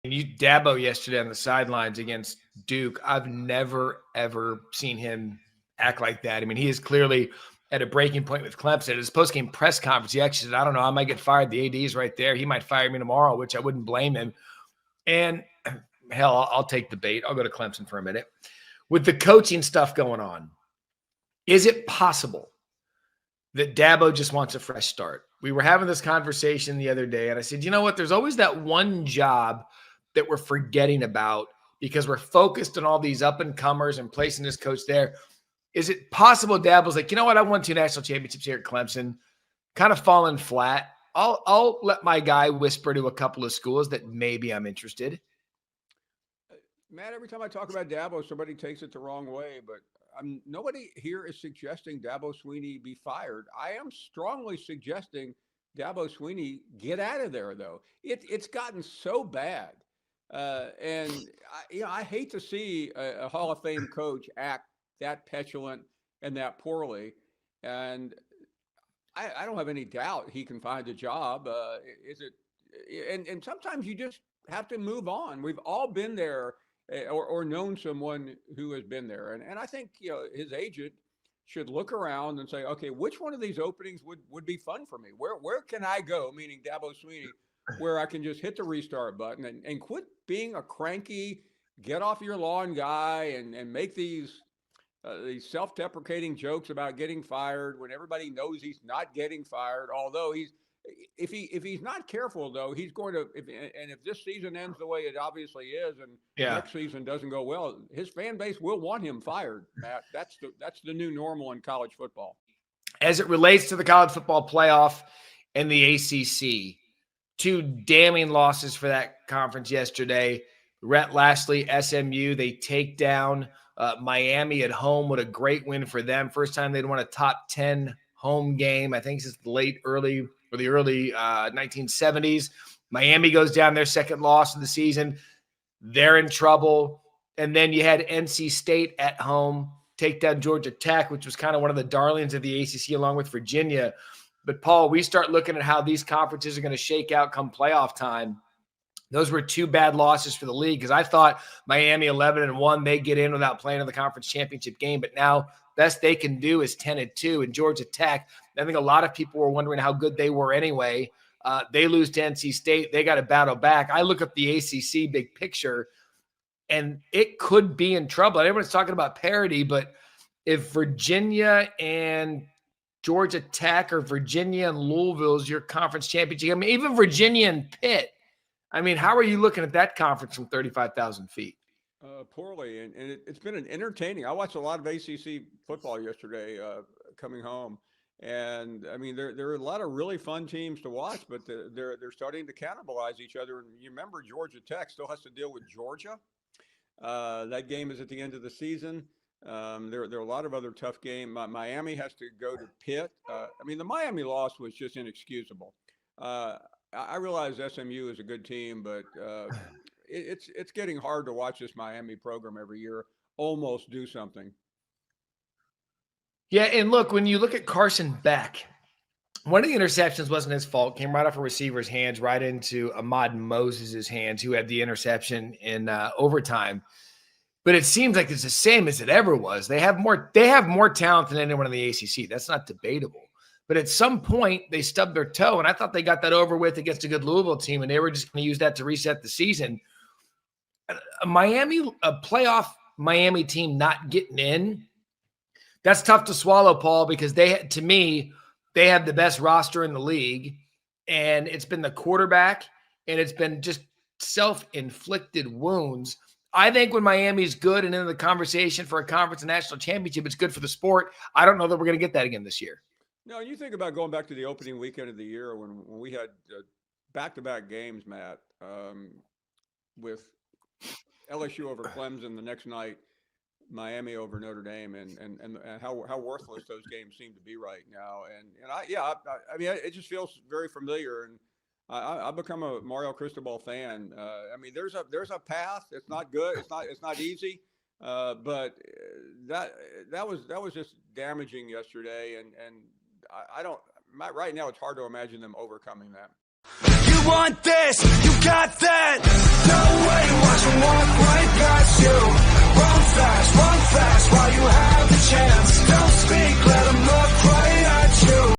And Dabo yesterday on the sidelines against Duke, I've never, ever seen him act like that. I mean, he is clearly at a breaking point with Clemson. At his post-game press conference, he actually said, I don't know, I might get fired. The AD's right there. He might fire me tomorrow, which I wouldn't blame him. And hell, I'll take the bait. I'll go to Clemson for a minute. With the coaching stuff going on, is it possible that Dabo just wants a fresh start? We were having this conversation the other day, and I said, you know what? There's always that one job that we're forgetting about because we're focused on all these up-and-comers and placing this coach there. Is it possible Dabo's like, you know what? I won 2 national championships here at Clemson, kind of falling flat. I'll let my guy whisper to a couple of schools that maybe I'm interested. Matt, every time I talk about Dabo, somebody takes it the wrong way, but nobody here is suggesting Dabo Swinney be fired. I am strongly suggesting Dabo Swinney get out of there, though. It's gotten so bad. And I hate to see a Hall of Fame coach act that petulant and that poorly. And I don't have any doubt he can find a job. And sometimes you just have to move on. We've all been there or known someone who has been there. And I think, his agent should look around and say, okay, which one of these openings would be fun for me? Where can I go? Meaning Dabo Swinney, where I can just hit the restart button and quit being a cranky, get off your lawn guy and make these self-deprecating jokes about getting fired when everybody knows he's not getting fired. Although if he's not careful, though, he's going to. If this season ends the way it obviously is, and next season doesn't go well, his fan base will want him fired. Matt, that's the new normal in college football. As it relates to the college football playoff and the ACC, 2 damning losses for that conference yesterday. Rhett Lashlee, SMU, they take down Miami at home. What a great win for them. First time they'd won a top 10 home game. I think since the early 1970s. Miami goes down, their second loss of the season. They're in trouble. And then you had NC State at home take down Georgia Tech, which was kind of one of the darlings of the ACC along with Virginia. But, Paul, we start looking at how these conferences are going to shake out come playoff time. Those were 2 bad losses for the league because I thought Miami 11-1, they get in without playing in the conference championship game. But now best they can do is 10-2. And Georgia Tech, I think a lot of people were wondering how good they were anyway. They lose to NC State. They got to battle back. I look at the ACC big picture, and it could be in trouble. Everyone's talking about parity, but if Virginia and Georgia Tech or Virginia and Louisville's your conference championship, I mean, even Virginia and Pitt, I mean, how are you looking at that conference from 35,000 feet? Poorly, and it's been an entertaining. I watched a lot of ACC football yesterday coming home, and I mean, there are a lot of really fun teams to watch, but they're starting to cannibalize each other. And you remember Georgia Tech still has to deal with Georgia. That game is at the end of the season. There are a lot of other tough games. Miami has to go to Pitt. I mean, the Miami loss was just inexcusable. I realize SMU is a good team, but it's getting hard to watch this Miami program every year almost do something. Yeah, and look, when you look at Carson Beck, one of the interceptions wasn't his fault. Came right off a receiver's hands, right into Ahmad Moses' hands, who had the interception in overtime. But it seems like it's the same as it ever was. They have more talent than anyone in the ACC. That's not debatable. But at some point, they stubbed their toe, and I thought they got that over with against a good Louisville team, and they were just going to use that to reset the season. A playoff Miami team not getting in, that's tough to swallow, Paul, because to me, they have the best roster in the league, and it's been the quarterback, and it's been just self-inflicted wounds. I think when Miami's good and in the conversation for a conference and national championship, it's good for the sport. I don't know that we're going to get that again this year. No, you think about going back to the opening weekend of the year when we had back-to-back games, Matt, with LSU over Clemson the next night, Miami over Notre Dame, and how worthless those games seem to be right now. I mean, it just feels very familiar, and I've become a Mario Cristobal fan. I mean, there's a path. It's not good. It's not easy. But that was just damaging yesterday, and I don't. Right now, it's hard to imagine them overcoming that. You want this, you got that. Don't wait, watch him walk right past you. Run fast,